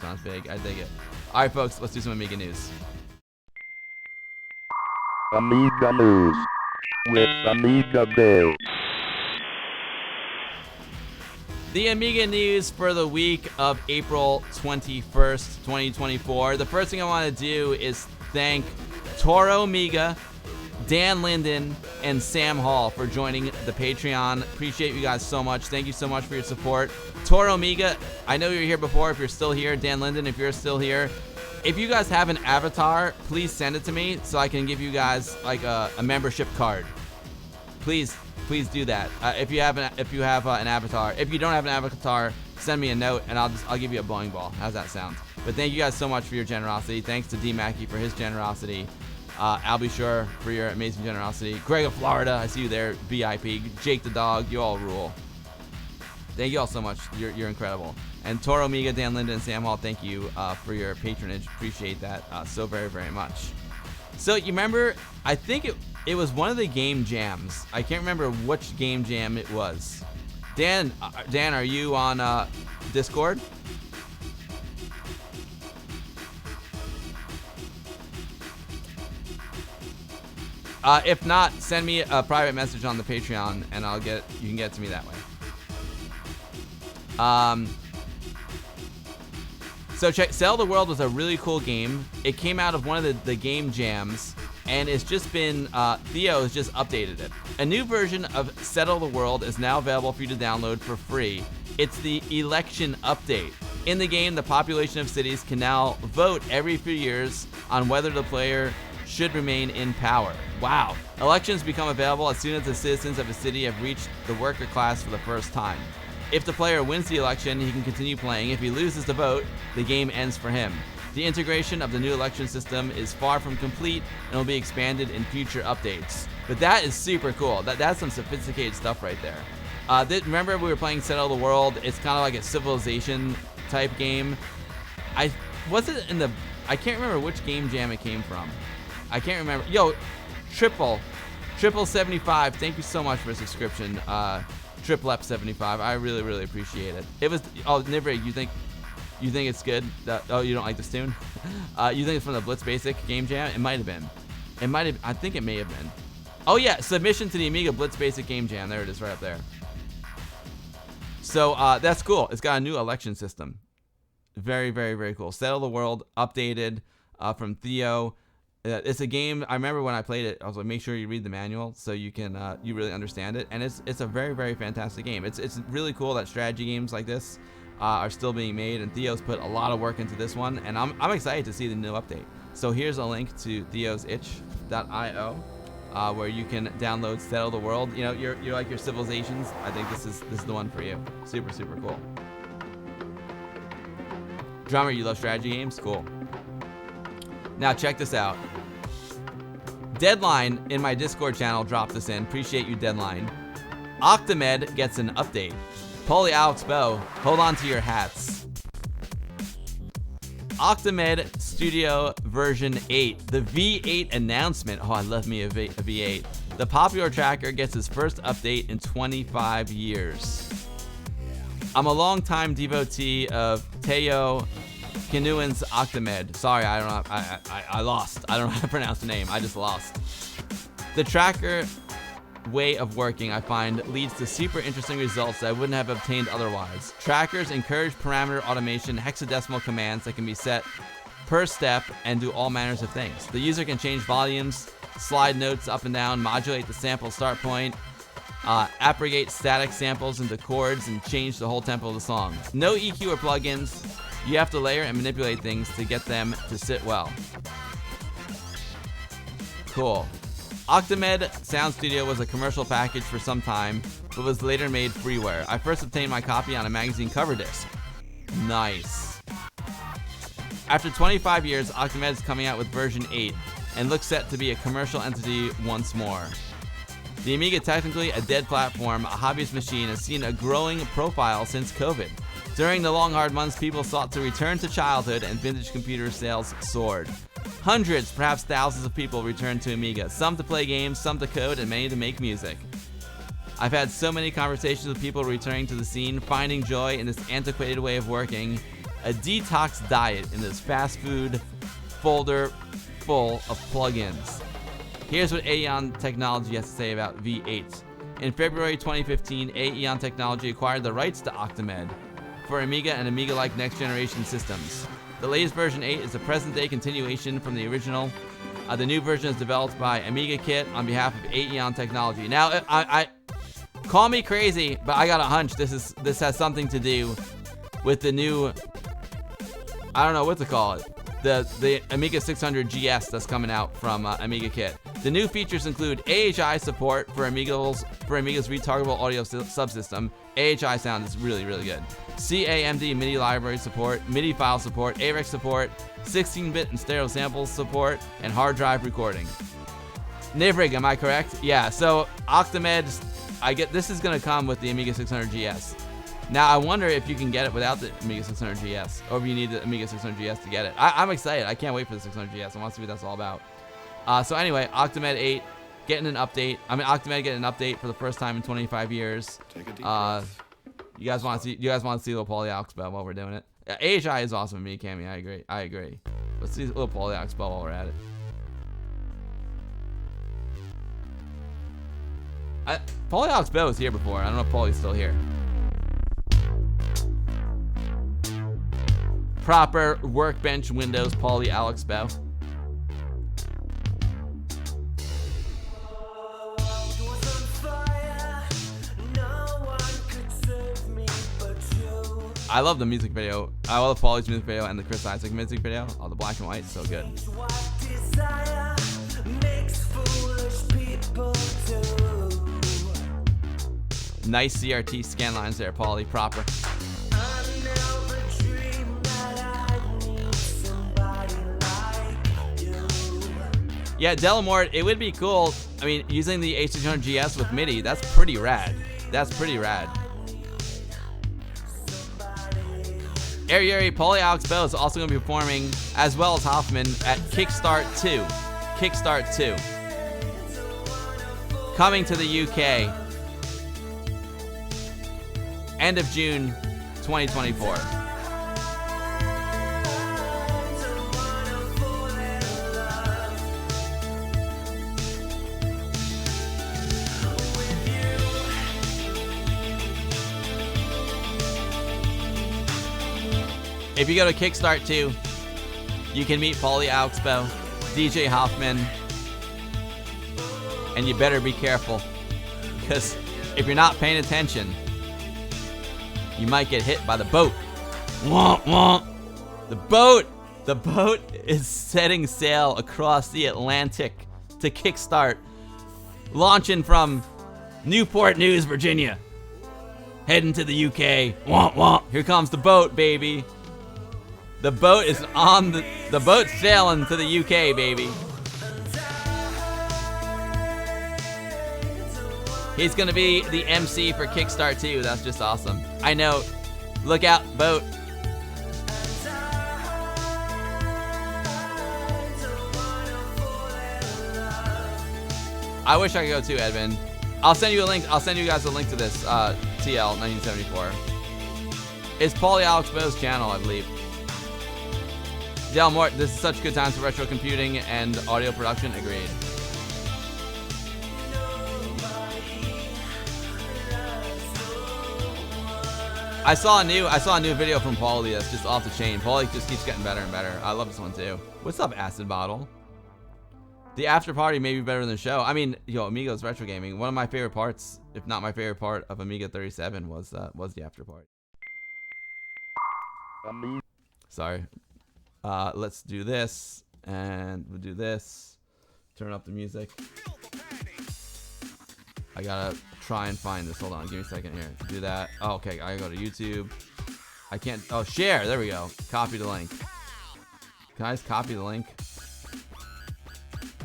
Photon's big. I dig it. All right, folks, let's do some Amiga news. Amiga News with AmigaBill. The Amiga news for the week of April 21st, 2024. The first thing I want to do is thank Toro Amiga, Dan Linden, and Sam Hall for joining the Patreon. Appreciate you guys so much. Thank you so much for your support. Toro Amiga, I know you were here before. If you're still here, Dan Linden, if you're still here, if you guys have an avatar, please send it to me so I can give you guys like a membership card. Please do that. If you have an avatar. If you don't have an avatar, send me a note and I'll give you a bowling ball. How's that sound? But thank you guys so much for your generosity. Thanks to D Mackey for his generosity. I'll be sure for your amazing generosity. Greg of Florida, I see you there. VIP. Jake the dog, you all rule. Thank you all so much. You're incredible. And Toro Amiga, Dan Linden, and Sam Hall, thank you for your patronage. Appreciate that so very, very much. So you remember, I think it was one of the game jams. I can't remember which game jam it was. Dan, are you on Discord? If not, send me a private message on the Patreon, and you can get it to me that way. So check, Settle the World was a really cool game. It came out of one of the game jams, and it's just been, Theo has just updated it. A new version of Settle the World is now available for you to download for free. It's the election update. In the game, the population of cities can now vote every few years on whether the player should remain in power. Wow. Elections become available as soon as the citizens of a city have reached the worker class for the first time. If the player wins the election, he can continue playing. If he loses the vote, the game ends for him. The integration of the new election system is far from complete and will be expanded in future updates. But that is super cool. That's some sophisticated stuff right there. Remember we were playing Settle the World? It's kind of like a civilization type game. I can't remember which game jam it came from. I can't remember. Yo, Triple 75. Thank you so much for a subscription. Triplep 75. I really, really appreciate it. It was. Oh, Nivrig, you think it's good? You don't like this tune? You think it's from the Blitz Basic game jam? It might have been. I think it may have been. Oh yeah, submission to the Amiga Blitz Basic game jam. There it is, right up there. So that's cool. It's got a new election system. Very, very, very cool. Settle the World updated from Theo. It's a game. I remember when I played it, I was like, make sure you read the manual so you can you really understand it. And it's a very, very fantastic game. It's really cool that strategy games like this are still being made, and Theo's put a lot of work into this one, and I'm excited to see the new update. So here's a link to Theo's itch.io where you can download Settle the World. You know, you're like your civilizations. I think this is the one for you. Super, super cool. Drummer, you love strategy games? Cool. Now check this out. Deadline in my Discord channel dropped this in. Appreciate you, Deadline. Octomed gets an update. Holy Alex Bow, hold on to your hats. Octomed Studio version 8, the V8 announcement. Oh, I love me a V8. The popular tracker gets its first update in 25 years. I'm a longtime devotee of Teo Kinuan's Octomed. Sorry, I lost. I don't know how to pronounce the name. I just lost. The tracker way of working, I find, leads to super interesting results that I wouldn't have obtained otherwise. Trackers encourage parameter automation, hexadecimal commands that can be set per step and do all manners of things. The user can change volumes, slide notes up and down, modulate the sample start point, abrogate static samples into chords, and change the whole tempo of the song. No EQ or plugins. You have to layer and manipulate things to get them to sit well. Cool. Octomed Sound Studio was a commercial package for some time, but was later made freeware. I first obtained my copy on a magazine cover disc. Nice. After 25 years, Octomed is coming out with version 8 and looks set to be a commercial entity once more. The Amiga, technically a dead platform, a hobbyist machine, has seen a growing profile since COVID. During the long hard months, people sought to return to childhood and vintage computer sales soared. Hundreds, perhaps thousands of people returned to Amiga, some to play games, some to code, and many to make music. I've had so many conversations with people returning to the scene, finding joy in this antiquated way of working, a detox diet in this fast food folder full of plugins. Here's what Aeon Technology has to say about V8. In February 2015, Aeon Technology acquired the rights to Octomed for Amiga and Amiga-like next-generation systems. The latest version 8 is a present-day continuation from the original. The new version is developed by Amiga Kit on behalf of Aeon Technology. Now, I call me crazy, but I got a hunch this has something to do with the new, I don't know what to call it, the Amiga 600 GS that's coming out from Amiga Kit. The new features include AHI support for Amiga's retargetable audio subsystem. AHI sound is really, really good. CAMD MIDI library support, MIDI file support, AREX support, 16-bit and stereo samples support, and hard drive recording. Nivrig, am I correct? Yeah, so Octomed, this is gonna come with the Amiga 600 GS. Now, I wonder if you can get it without the Amiga 600 GS, or if you need the Amiga 600 GS to get it. I'm excited. I can't wait for the 600 GS. I want to see what that's all about. So anyway, Octomed 8 getting an update. Octomed getting an update for the first time in 25 years. You guys want to see little PolyAuxBell while we're doing it? AHI is awesome, Amiga Camy. I agree. Let's see little PolyAuxBell while we're at it. PolyAuxBell was here before. I don't know if Poly's still here. Proper Workbench Windows PolyAuxBell. I love the music video. I love Poly's music video and the Chris Isaac music video. Oh, the black and white, so good. Nice CRT scan lines there, Poly, proper. Yeah, Delamort, it would be cool. I mean, using the H600 GS with MIDI, that's pretty rad. That's pretty rad. Yuri PolyAuxBell is also going to be performing, as well as Hoffman, at Kickstart 2. Kickstart 2. Coming to the UK. End of June 2024. If you go to Kickstart 2, you can meet PolyAuxBell, DJ Hoffman, and you better be careful, because if you're not paying attention, you might get hit by the boat. Womp womp. The boat is setting sail across the Atlantic to Kickstart, launching from Newport News, Virginia, heading to the UK. Womp womp. Here comes the boat, baby. The boat is on the boat's sailing to the UK, baby. He's gonna be the MC for Kickstart 2. That's just awesome. I know. Look out, boat. I wish I could go too, Edvin. I'll send you a link. I'll send you guys a link to this TL 1974. It's PolyAuxBell's channel, I believe. Del Mort, this is such good times for retro computing and audio production. Agreed. I saw a new video from Paulie that's just off the chain. Paulie just keeps getting better and better. I love this one too. What's up, Acid Bottle? The after party may be better than the show. I mean, yo, Amiga's retro gaming. One of my favorite parts, if not my favorite part of Amiga 37 was the after party. Sorry. Let's do this, and we'll do this. Turn up the music. I gotta try and find this. Hold on, give me a second here. Do that. Oh, okay, I gotta go to YouTube. I can't. Oh, share. There we go. Copy the link. Guys, copy the link.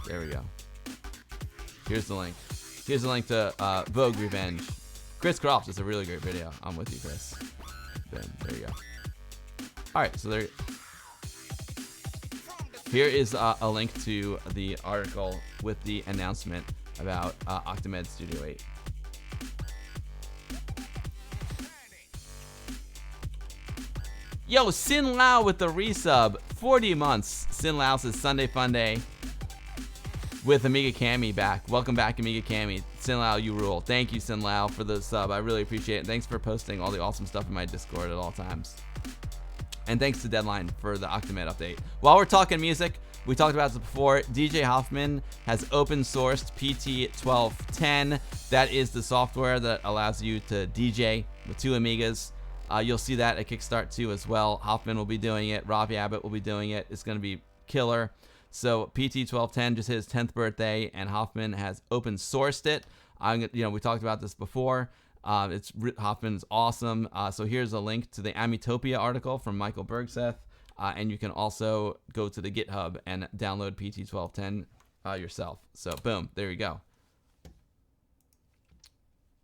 There we go. Here's the link. Here's the link to Vogue Revenge. Chris Croft is a really great video. I'm with you, Chris. Boom. There you go. All right, so there. Here is a link to the article with the announcement about Octomed Studio 8. Yo, Sin Lao with the resub. 40 months. Sin Lao says Sunday Fun Day with Amiga Camy back. Welcome back, Amiga Camy. Sin Lao, you rule. Thank you, Sin Lao, for the sub. I really appreciate it. Thanks for posting all the awesome stuff in my Discord at all times. And thanks to Deadline for the Octomed update. While we're talking music, we talked about this before. DJ Hoffman has open sourced PT1210. That is the software that allows you to DJ with 2 Amigas. You'll see that at Kickstart too as well. Hoffman will be doing it. Robbie Abbott will be doing it. It's going to be killer. So PT1210 just hit his 10th birthday, and Hoffman has open sourced it. We talked about this before. Hoffman's awesome. So here's a link to the Amitopia article from Michael Bergseth, and you can also go to the GitHub and download PT1210 yourself. So boom, there you go.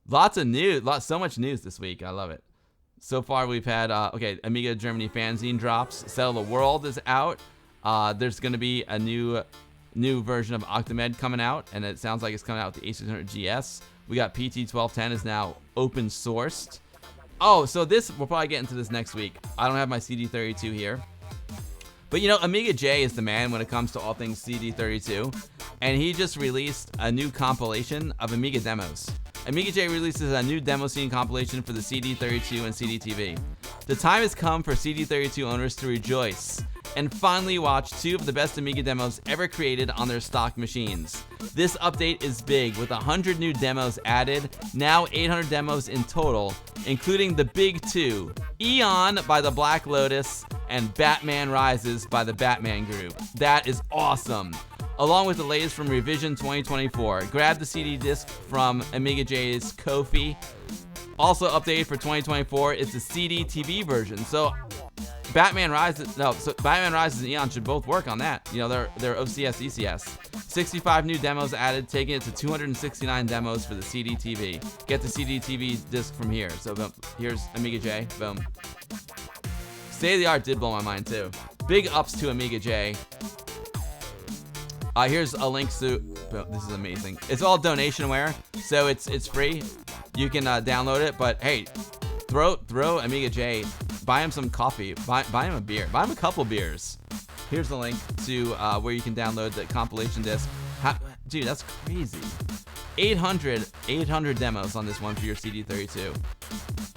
Lots of news, so much news this week. I love it. So far we've had Amiga Germany fanzine drops. Settle the World is out. There's going to be a new version of Octomed coming out, and it sounds like it's coming out with the A600GS. We got PT1210 is now open sourced. Oh, so we'll probably get into this next week. I don't have my CD32 here. But Amiga J is the man when it comes to all things CD32. And he just released a new compilation of Amiga demos. Amiga J releases a new demo scene compilation for the CD32 and CD-TV. The time has come for CD32 owners to rejoice and finally watch 2 of the best Amiga demos ever created on their stock machines. This update is big, with 100 new demos added, now 800 demos in total, including the big 2, Eon by the Black Lotus and Batman Rises by the Batman Group. That is awesome. Along with the latest from Revision 2024. Grab the CD disc from Amiga J's Ko-fi. Also updated for 2024 is the CD-TV version. So Batman Rises and Eon should both work on that. They're OCS ECS. 65 new demos added, taking it to 269 demos for the CD-TV. Get the CD-TV disc from here. So boom, here's Amiga J. Boom. State of the Art did blow my mind too. Big ups to Amiga J. Here's a link to. This is amazing. It's all donation-aware, so it's free. You can download it, but hey, throw Amiga J. Buy him some coffee. Buy him a beer. Buy him a couple beers. Here's the link to where you can download the compilation disc. Dude, that's crazy. 800 demos on this one for your CD32,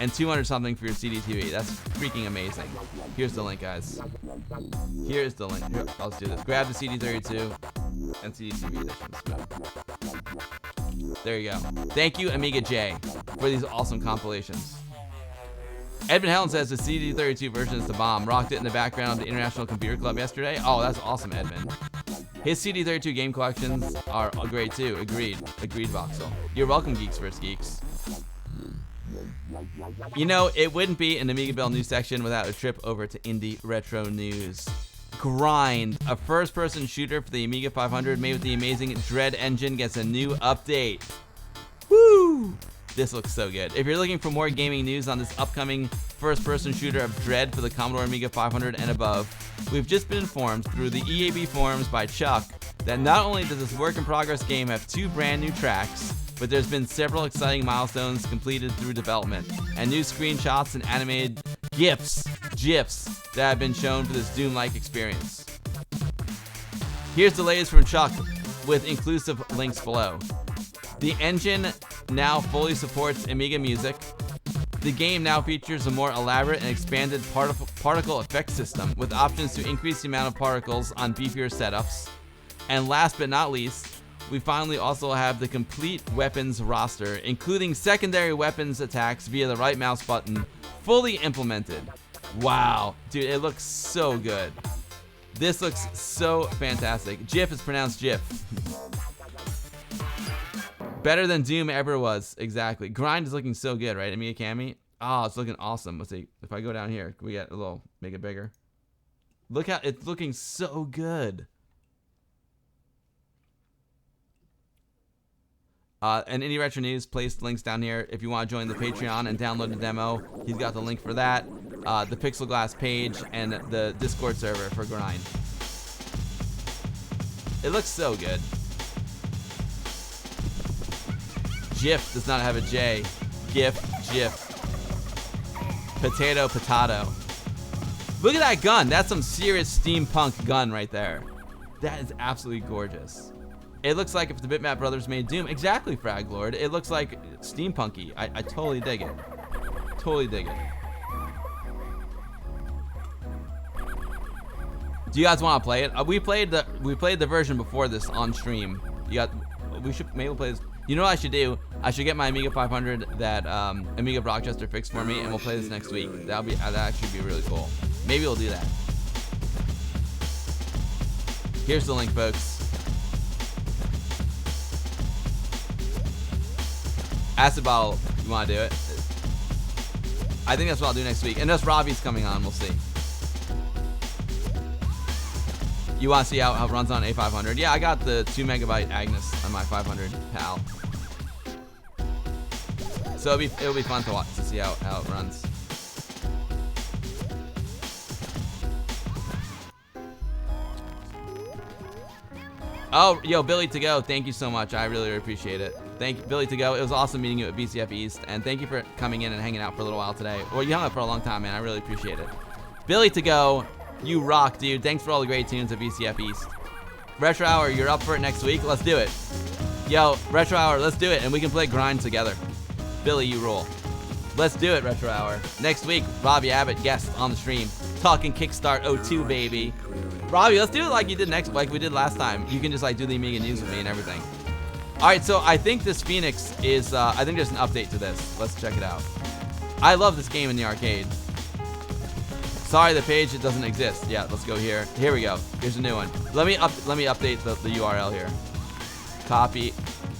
and 200 something for your CD-TV. That's freaking amazing. Here's the link, guys. Here's the link. Here, let's do this. Grab the CD32 and CD-TV editions. There you go. Thank you, Amiga J, for these awesome compilations. Edmund Helen says the CD32 version is the bomb. Rocked it in the background of the International Computer Club yesterday. Oh, that's awesome, Edmund. His CD32 game collections are great too. Agreed, Voxel. You're welcome, Geeks vs. Geeks. It wouldn't be an AmigaBill news section without a trip over to Indie Retro News. Grind, a first-person shooter for the Amiga 500 made with the amazing Dread engine, gets a new update. Woo! This looks so good. If you're looking for more gaming news on this upcoming first-person shooter of Dread for the Commodore Amiga 500 and above, we've just been informed through the EAB forums by Chuck that not only does this work-in-progress game have 2 brand new tracks, but there's been several exciting milestones completed through development, and new screenshots and animated GIFs that have been shown for this Doom-like experience. Here's the latest from Chuck with inclusive links below. The engine now fully supports Amiga Music. The game now features a more elaborate and expanded particle effect system with options to increase the amount of particles on beefier setups. And last but not least, we finally also have the complete weapons roster, including secondary weapons attacks via the right mouse button, fully implemented. Wow, dude, it looks so good. This looks so fantastic. GIF is pronounced GIF. Better than Doom ever was. Exactly. Grind is looking so good, right? Amiga Camy. Oh, it's looking awesome. Let's see. If I go down here, can we get a little, make it bigger? Look how it's looking so good. And Indie Retro News placed links down here. If you want to join the Patreon and download the demo, he's got the link for that. The Pixel Glass page and the Discord server for Grind. It looks so good. GIF does not have a J. GIF. Potato. Look at that gun. That's some serious steampunk gun right there. That is absolutely gorgeous. It looks like if the Bitmap Brothers made Doom. Exactly, Frag Lord. It looks like steampunky. I totally dig it. Totally dig it. Do you guys want to play it? We played the version before this on stream. We should maybe play this. You know what I should do? I should get my Amiga 500 that Amiga Brockchester fixed for me, and we'll play this next week. That'd actually be really cool. Maybe we'll do that. Here's the link, folks. Acid Bottle, you want to do it? I think that's what I'll do next week. Unless Robbie's coming on, we'll see. You want to see how it runs on A500? Yeah, I got the 2 megabyte Agnes on my 500 PAL. So it'll be fun to watch to see how it runs. Oh, yo, Billy to go. Thank you so much. I really appreciate it. Thank you, Billy to go. It was awesome meeting you at BCF East, and thank you for coming in and hanging out for a little while today. Well, you hung out for a long time, man. I really appreciate it. Billy to go. You rock, dude. Thanks for all the great tunes at BCF East. Retro Hour, you're up for it next week? Let's do it. Yo, Retro Hour, let's do it, and we can play Grind together. Billy, you rule. Let's do it, Retro Hour. Next week, Robbie Abbott, guest on the stream. Talking Kickstart 02, baby. Robbie, let's do it like we did last time. You can just like do the Amiga news with me and everything. All right, so I think this Phoenix is, I think there's an update to this. Let's check it out. I love this game in the arcade. Sorry, the page, it doesn't exist. Yeah, let's go here. Here we go. Here's a new one. Let me update the URL here. Copy.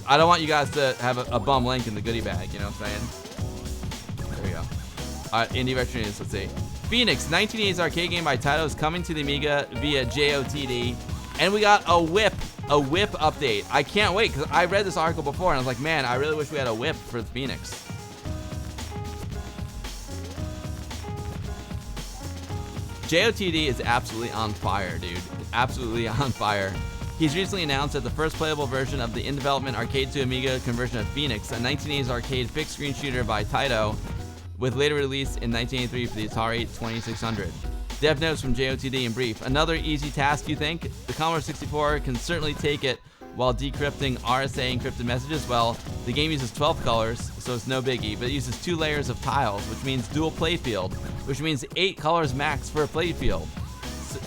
I don't want you guys to have a bum link in the goodie bag, you know what I'm saying? There we go. All right, Indie Retro News, let's see. Phoenix, 1980s arcade game by Taito is coming to the Amiga via JOTD. And we got a whip update. I can't wait, because I read this article before, and I was like, man, I really wish we had a whip for the Phoenix. JOTD is absolutely on fire, dude. Absolutely on fire. He's recently announced that the first playable version of the in-development Arcade to Amiga conversion of Phoenix, a 1980s arcade fixed-screen shooter by Taito, with later release in 1983 for the Atari 2600. Dev notes from JOTD in brief. Another easy task, you think? The Commodore 64 can certainly take it while decrypting RSA encrypted messages. Well, the game uses 12 colors, so it's no biggie, but it uses 2 layers of tiles, which means dual playfield, which means 8 colors max for a playfield.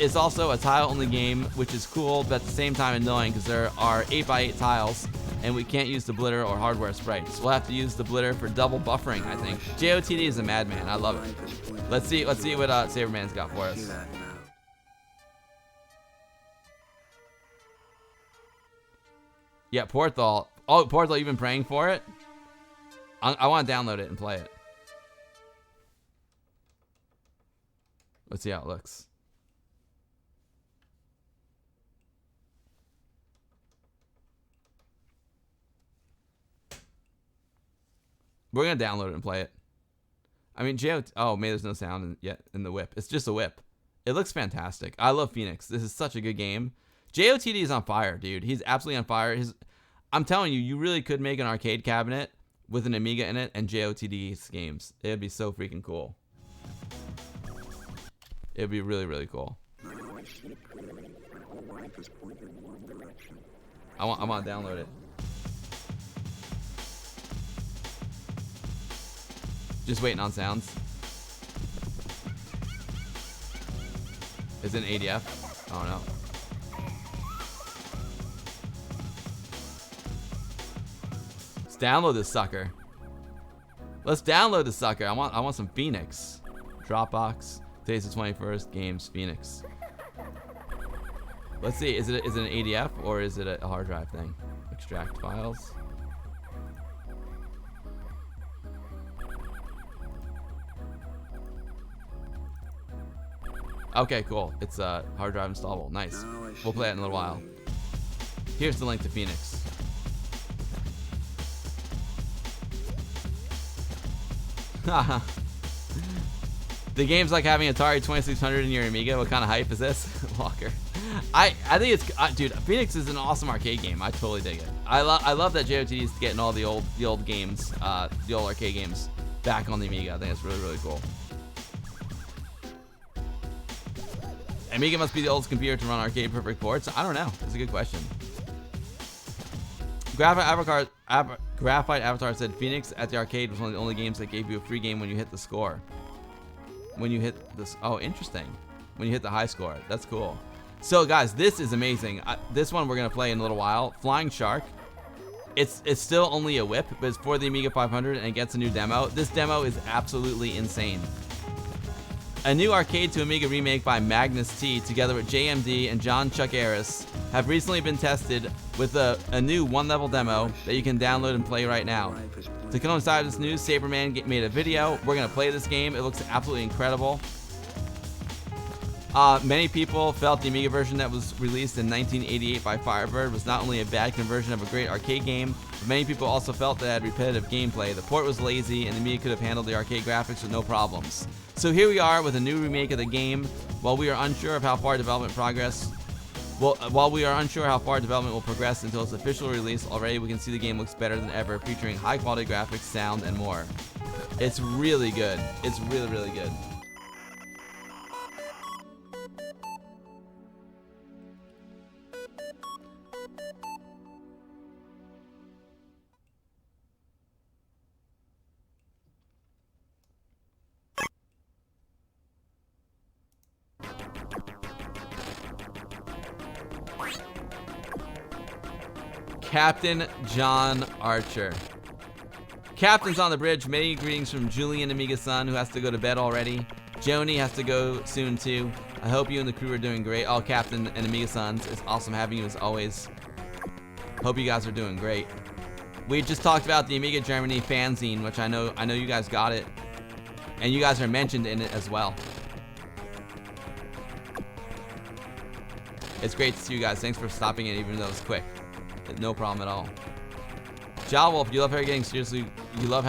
It's also a tile-only game, which is cool, but at the same time annoying because there are 8x8 tiles, and we can't use the blitter or hardware sprites. We'll have to use the blitter for double buffering, I think. JOTD is a madman. I love it. Let's see what Saberman's got for us. Yeah, Porthal. Oh, Porthal, you've been praying for it? I want to download it and play it. Let's see how it looks. We're going to download it and play it. I mean, oh, maybe there's no sound yet in the whip. It's just a whip. It looks fantastic. I love Phoenix. This is such a good game. JOTD is on fire, dude. He's absolutely on fire. I'm telling you, you really could make an arcade cabinet with an Amiga in it and JOTD's games. It would be so freaking cool. It would be really, really cool. I want to download it. Just waiting on sounds. Is it an ADF? Oh no. Let's download this sucker. Let's download this sucker. I want some Phoenix. Dropbox. Today's the 21st. Games Phoenix. Let's see. Is it an ADF or is it a hard drive thing? Extract files. Okay, cool. It's a hard drive installable. Nice. We'll play it in a little while. Here's the link to Phoenix. The game's like having Atari 2600 in your Amiga. What kind of hype is this? Walker. I think it's dude, Phoenix is an awesome arcade game. I totally dig it. I love that JOTD is getting all the old games, the old arcade games back on the Amiga. I think it's really, really cool. Amiga must be the oldest computer to run arcade perfect ports. I don't know. That's a good question. Graphite Avatar said Phoenix at the arcade was one of the only games that gave you a free game when you hit the score. When you hit this, oh, interesting. When you hit the high score, that's cool. So guys, this is amazing. This one we're gonna play in a little while. Flying Shark. It's still only a whip, but it's for the Amiga 500 and it gets a new demo. This demo is absolutely insane. A new arcade to Amiga remake by Magnus T, together with JMD and John Chuck Harris, have recently been tested with a new one-level demo that you can download and play right now. To coincide with this news, Saberman made a video. We're going to play this game. It looks absolutely incredible. Many people felt the Amiga version that was released in 1988 by Firebird was not only a bad conversion of a great arcade game, but many people also felt that it had repetitive gameplay. The port was lazy, and the Amiga could have handled the arcade graphics with no problems. So here we are with a new remake of the game. While we are unsure of how far development will progress until its official release, already we can see the game looks better than ever, featuring high-quality graphics, sound, and more. It's really good. It's really, really good. Captain John Archer. Captain's on the bridge. Many greetings from Julian, Amiga's son, who has to go to bed already. Joni has to go soon too. I hope you and the crew are doing great. Oh, Captain and Amiga sons, it's awesome having you as always. Hope you guys are doing great. We just talked about the Amiga Germany fanzine, which I know you guys got it, and you guys are mentioned in it as well. It's great to see you guys. Thanks for stopping in, even though it's quick. No problem at all. Jawolf, you love how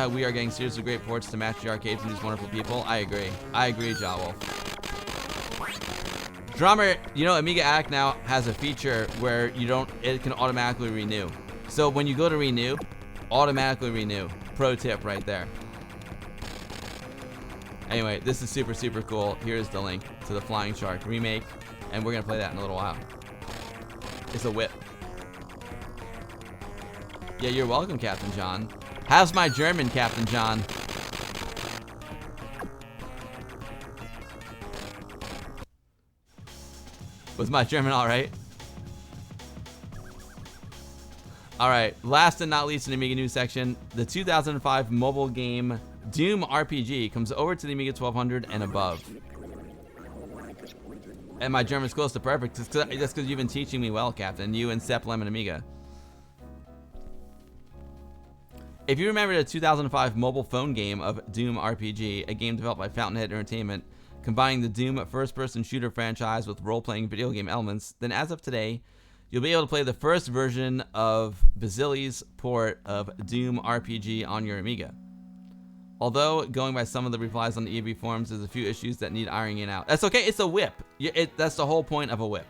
we are getting seriously great ports to match the arcades and these wonderful people. I agree. I agree, Jawolf. Drummer, you know, Amiga Act now has a feature where it can automatically renew. So when you go to renew, automatically renew. Pro tip right there. Anyway, this is super, super cool. Here's the link to the Flying Shark remake, and we're gonna play that in a little while. It's a whip. Yeah, you're welcome, Captain John. How's my German, Captain John? Was my German all right? All right, last and not least in the Amiga news section, the 2005 mobile game Doom RPG comes over to the Amiga 1200 and above. And my German's close to perfect. That's because you've been teaching me well, Captain. You and Sepp Lemon Amiga. If you remember the 2005 mobile phone game of Doom RPG, a game developed by Fountainhead Entertainment, combining the Doom first-person shooter franchise with role-playing video game elements, then as of today, you'll be able to play the first version of Basili's port of Doom RPG on your Amiga. Although, going by some of the replies on the EB forums, there's a few issues that need ironing out. That's okay, it's a whip. That's the whole point of a whip.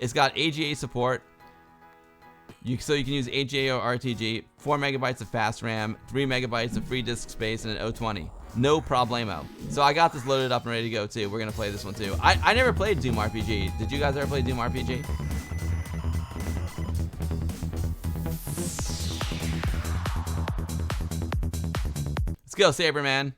It's got AGA support, so you can use AGA or RTG, 4 megabytes of fast RAM, 3 megabytes of free disk space, and an 020. No problemo. So I got this loaded up and ready to go too. We're gonna play this one too. I never played Doom RPG. Did you guys ever play Doom RPG? Let's go, Saberman.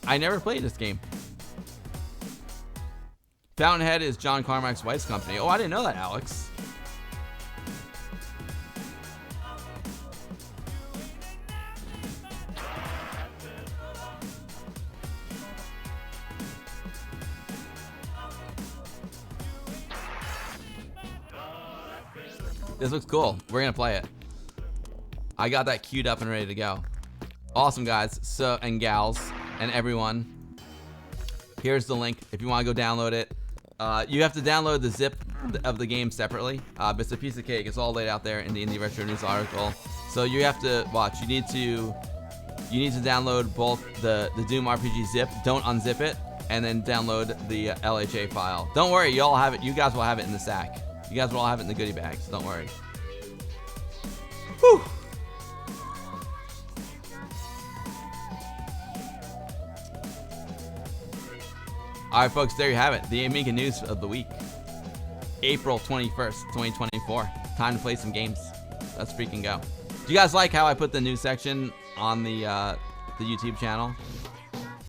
I never played this game. Fountainhead is John Carmack's wife's company. Oh, I didn't know that, Alex. This looks cool. We're gonna play it. I got that queued up and ready to go. Awesome, guys. So, and gals, and everyone. Here's the link if you want to go download it. You have to download the zip of the game separately, but it's a piece of cake. It's all laid out there in the Indie Retro News article. So you have to watch. You need to download both the Doom RPG zip. Don't unzip it, and then download the LHA file. Don't worry, you all have it. You guys will have it in the sack. You guys will all have it in the goodie bag. So don't worry. Whew. All right, folks, there you have it. The Amiga news of the week. April 21st, 2024. Time to play some games. Let's freaking go. Do you guys like how I put the news section on the YouTube channel?